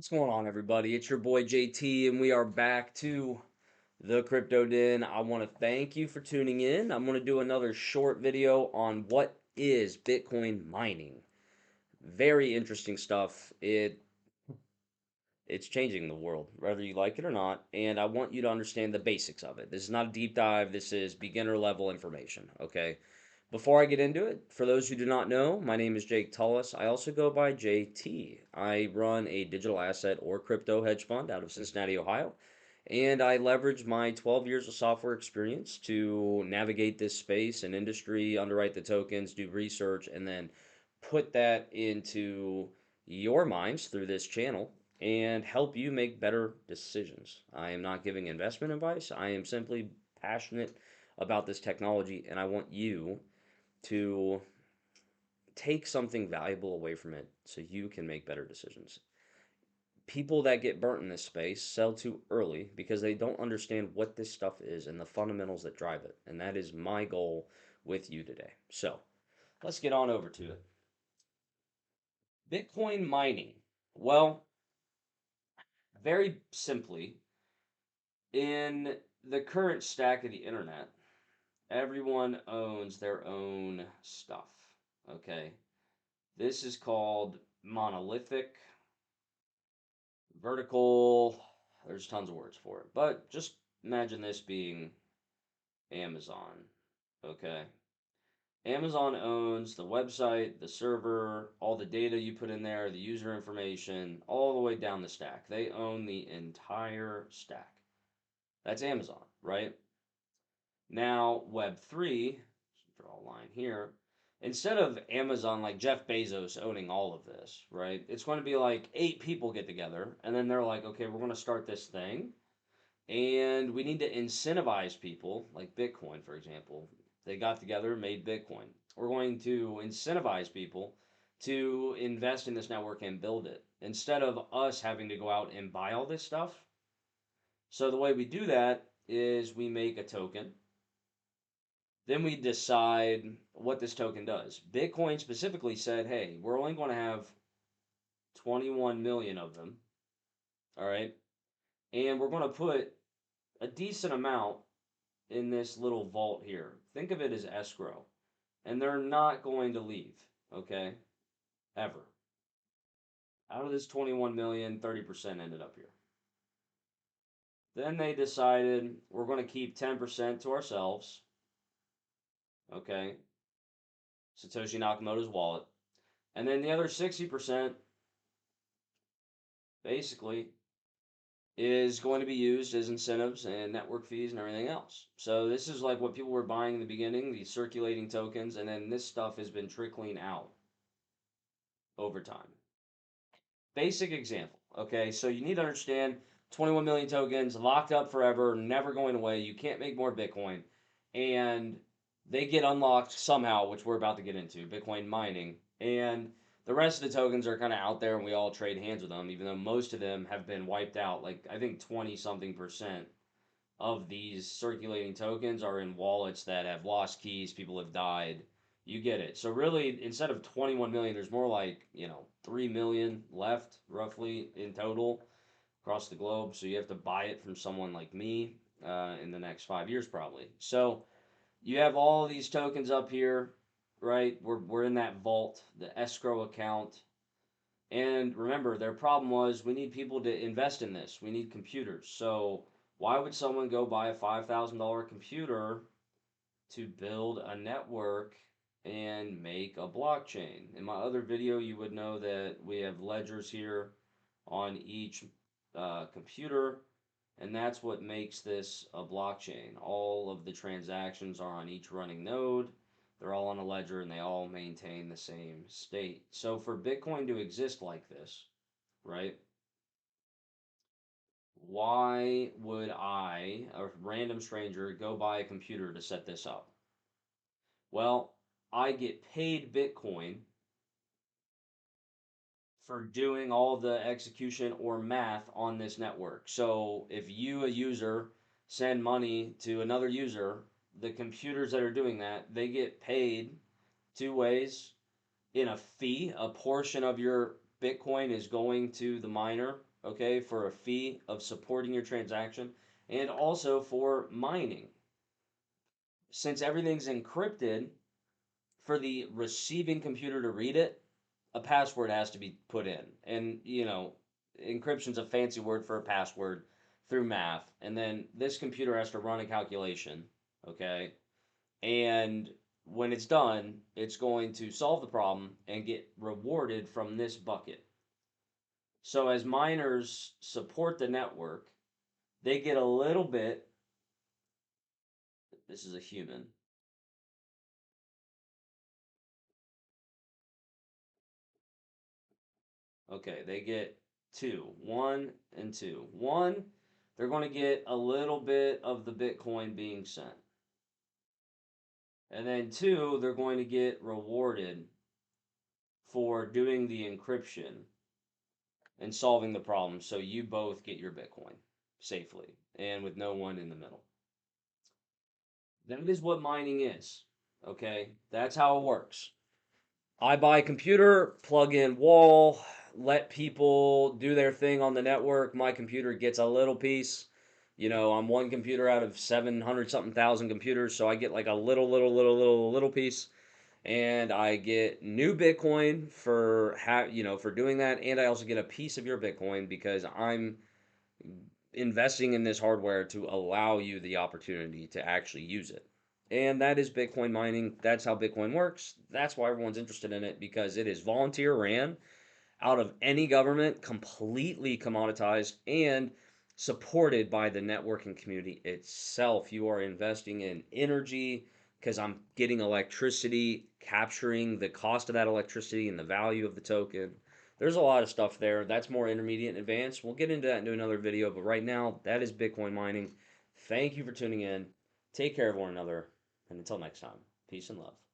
What's going on, everybody? It's your boy JT, and we are back to the Crypto Den. I want to thank you for tuning in. I'm going to do another short video on what is Bitcoin mining. Very interesting stuff. It's changing the world, whether you like it or not, and I want you to understand the basics of it. This is not a deep dive. This is beginner level information, okay? Before I get into it, for those who do not know, my name is Jake Tullis. I also go by JT. I run a digital asset or crypto hedge fund out of Cincinnati, Ohio, and I leverage my 12 years of software experience to navigate this space and industry, underwrite the tokens, do research, and then put that into your minds through this channel and help you make better decisions. I am not giving investment advice. I am simply passionate about this technology, and I want you to take something valuable away from it so you can make better decisions. People that get burnt in this space sell too early because they don't understand what this stuff is and the fundamentals that drive it. And that is my goal with you today. So let's get on over to it. Bitcoin mining. Well, very simply, in the current stack of the internet, everyone owns their own stuff. Okay. This is called monolithic, vertical. There's tons of words for it. But just imagine this being Amazon. Okay. Amazon owns the website, the server, all the data you put in there, the user information, all the way down the stack. They own the entire stack. That's Amazon, right? Now, Web3, draw a line here, instead of Amazon like Jeff Bezos owning all of this, right? It's going to be like 8 people get together and then they're like, okay, we're going to start this thing and we need to incentivize people, like Bitcoin, for example. They got together and made Bitcoin. We're going to incentivize people to invest in this network and build it instead of us having to go out and buy all this stuff. So the way we do that is we make a token. Then we decide what this token does. Bitcoin specifically said, hey, we're only going to have 21 million of them. All right. And we're going to put a decent amount in this little vault here. Think of it as escrow. And they're not going to leave, okay? Ever. Out of this 21 million, 30% ended up here. Then they decided we're going to keep 10% to ourselves, okay? Satoshi Nakamoto's wallet. And then the other 60% basically is going to be used as incentives and network fees and everything else. So this is like what people were buying in the beginning, these circulating tokens, and then this stuff has been trickling out over time. Basic example, okay? So you need to understand 21 million tokens locked up forever, never going away. You can't make more Bitcoin. And they get unlocked somehow, which we're about to get into, Bitcoin mining. And the rest of the tokens are kind of out there and we all trade hands with them, even though most of them have been wiped out. Like, I think 20 something percent of these circulating tokens are in wallets that have lost keys, people have died. You get it. So really, instead of 21 million, there's more like, 3 million left roughly in total across the globe. So you have to buy it from someone like me in the next 5 years probably. So you have all of these tokens up here, right? We're in that vault, the escrow account. And remember, their problem was we need people to invest in this. We need computers. So why would someone go buy a $5,000 computer to build a network and make a blockchain? In my other video, you would know that we have ledgers here on each computer, and that's what makes this a blockchain. All of the transactions are on each running node. They're all on a ledger and they all maintain the same state. So for Bitcoin to exist like this, right? Why would I, a random stranger, go buy a computer to set this up? Well, I get paid Bitcoin for doing all the execution or math on this network. So if you, a user, send money to another user, the computers that are doing that, they get paid two ways in a fee. A portion of your Bitcoin is going to the miner, okay, for a fee of supporting your transaction, and also for mining. Since everything's encrypted, for the receiving computer to read it, a password has to be put in. And, encryption's a fancy word for a password through math. And then this computer has to run a calculation, okay? And when it's done, it's going to solve the problem and get rewarded from this bucket. So as miners support the network, they get a little bit. This is a human. Okay, they get two, one and two. One, they're going to get a little bit of the Bitcoin being sent. And then two, they're going to get rewarded for doing the encryption and solving the problem so you both get your Bitcoin safely and with no one in the middle. That is what mining is. Okay, that's how it works. I buy a computer, plug in wall, let people do their thing on the network. My computer gets a little piece. I'm one computer out of 700 something thousand computers, so I get like a little piece. And I get new Bitcoin for doing that, and I also get a piece of your Bitcoin because I'm investing in this hardware to allow you the opportunity to actually use it. And that is Bitcoin mining. That's how Bitcoin works. That's why everyone's interested in it because it is volunteer ran out of any government, completely commoditized, and supported by the networking community itself. You are investing in energy because I'm getting electricity, capturing the cost of that electricity and the value of the token. There's a lot of stuff there. That's more intermediate and advanced. We'll get into that into another video, but right now, that is Bitcoin mining. Thank you for tuning in. Take care of one another, and until next time, peace and love.